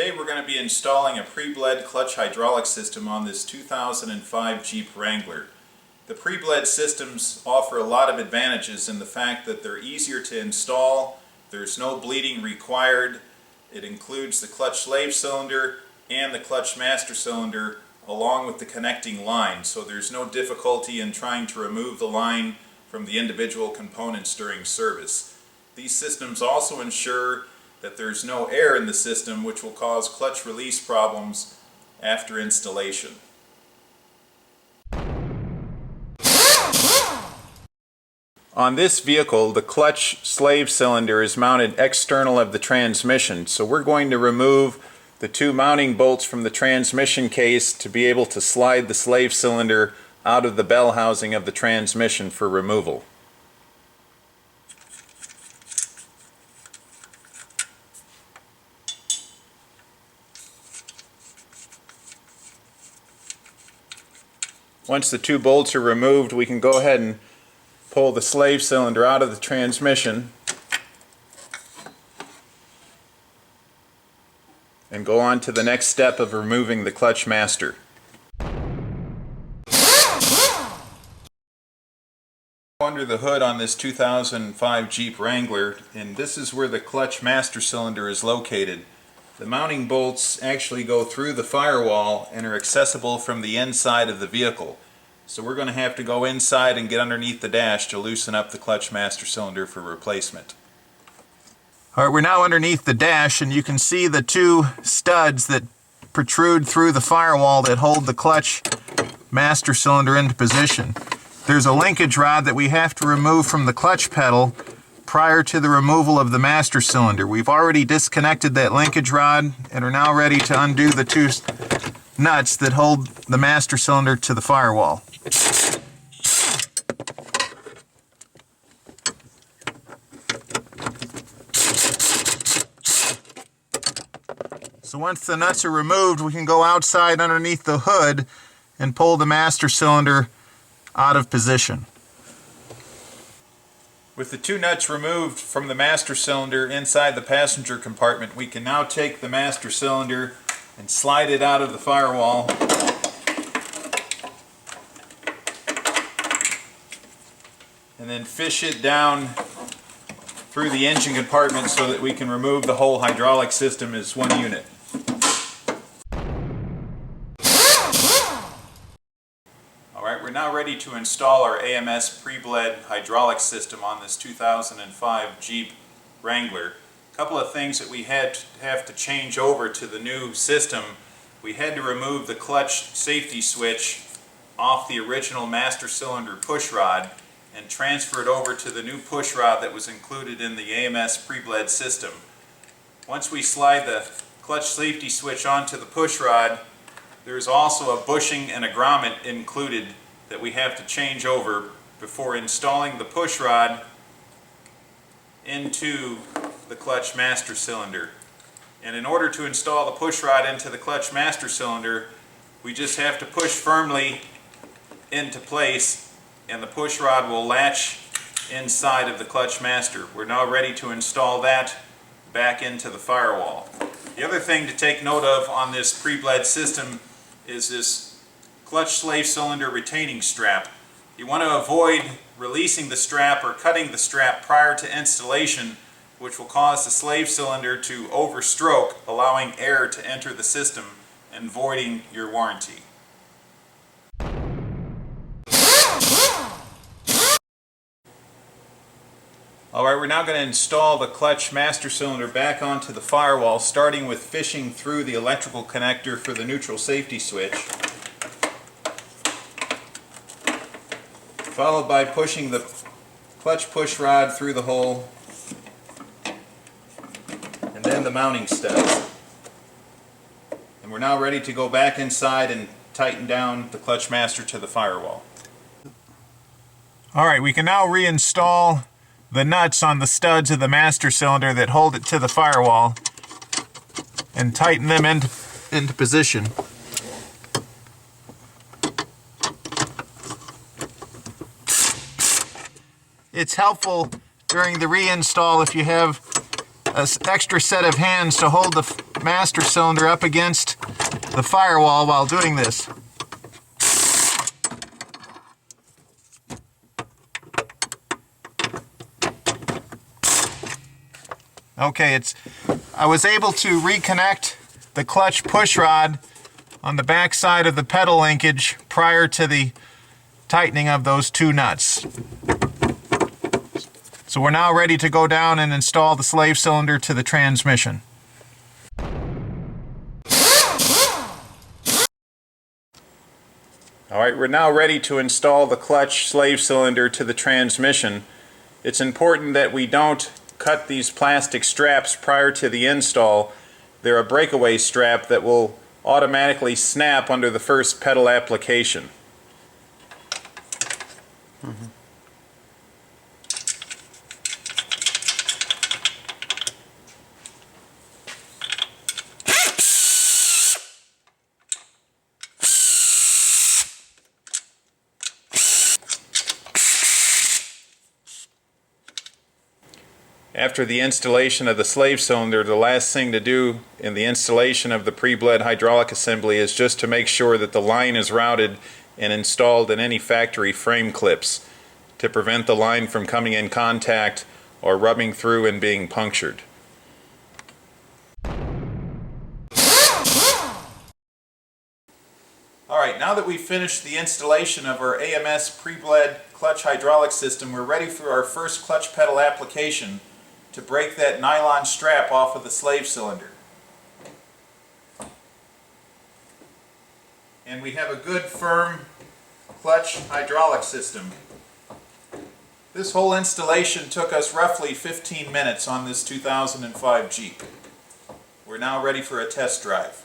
Today we're going to be installing a pre-bled clutch hydraulic system on this 2005 Jeep Wrangler. The pre-bled systems offer a lot of advantages in the fact that they're easier to install, there's no bleeding required, it includes the clutch slave cylinder and the clutch master cylinder along with the connecting line, so there's no difficulty in trying to remove the line from the individual components during service. These systems also ensure that there's no air in the system, which will cause clutch release problems after installation. On this vehicle, the clutch slave cylinder is mounted external of the transmission, so we're going to remove the two mounting bolts from the transmission case to be able to slide the slave cylinder out of the bell housing of the transmission for removal. Once the two bolts are removed, we can go ahead and pull the slave cylinder out of the transmission and go on to the next step of removing the clutch master. Under the hood on this 2005 Jeep Wrangler, and this is where the clutch master cylinder is located. The mounting bolts actually go through the firewall and are accessible from the inside of the vehicle. So we're going to have to go inside and get underneath the dash to loosen up the clutch master cylinder for replacement. Alright, we're now underneath the dash and you can see the two studs that protrude through the firewall that hold the clutch master cylinder into position. There's a linkage rod that we have to remove from the clutch pedal prior to the removal of the master cylinder. We've already disconnected that linkage rod and are now ready to undo the two nuts that hold the master cylinder to the firewall. So once the nuts are removed, we can go outside underneath the hood and pull the master cylinder out of position. With the two nuts removed from the master cylinder inside the passenger compartment, we can now take the master cylinder and slide it out of the firewall and then fish it down through the engine compartment so that we can remove the whole hydraulic system as one unit. Alright, we're now ready to install our AMS pre-bled hydraulic system on this 2005 Jeep Wrangler. A couple of things that we have to change over to the new system. We had to remove the clutch safety switch off the original master cylinder push rod and transfer it over to the new push rod that was included in the AMS pre-bled system. Once we slide the clutch safety switch onto the push rod, there's also a bushing and a grommet included that we have to change over before installing the push rod into the clutch master cylinder. And in order to install the push rod into the clutch master cylinder, we just have to push firmly into place and the push rod will latch inside of the clutch master. We're now ready to install that back into the firewall. The other thing to take note of on this pre-bled system is this clutch slave cylinder retaining strap. You want to avoid releasing the strap or cutting the strap prior to installation, which will cause the slave cylinder to overstroke, allowing air to enter the system and voiding your warranty. Alright, we're now going to install the clutch master cylinder back onto the firewall, starting with fishing through the electrical connector for the neutral safety switch, followed by pushing the clutch push rod through the hole, and then the mounting studs. And we're now ready to go back inside and tighten down the clutch master to the firewall. Alright, we can now reinstall the nuts on the studs of the master cylinder that hold it to the firewall and tighten them into position. It's helpful during the reinstall if you have an extra set of hands to hold the master cylinder up against the firewall while doing this. Okay, I was able to reconnect the clutch push rod on the back side of the pedal linkage prior to the tightening of those two nuts. So we're now ready to go down and install the slave cylinder to the transmission. Alright, we're now ready to install the clutch slave cylinder to the transmission. It's important that we don't cut these plastic straps prior to the install. They're a breakaway strap that will automatically snap under the first pedal application. After the installation of the slave cylinder, the last thing to do in the installation of the pre-bled hydraulic assembly is just to make sure that the line is routed and installed in any factory frame clips to prevent the line from coming in contact or rubbing through and being punctured. Alright, now that we've finished the installation of our AMS pre-bled clutch hydraulic system, we're ready for our first clutch pedal application to break that nylon strap off of the slave cylinder. And we have a good firm clutch hydraulic system. This whole installation took us roughly 15 minutes on this 2005 Jeep. We're now ready for a test drive.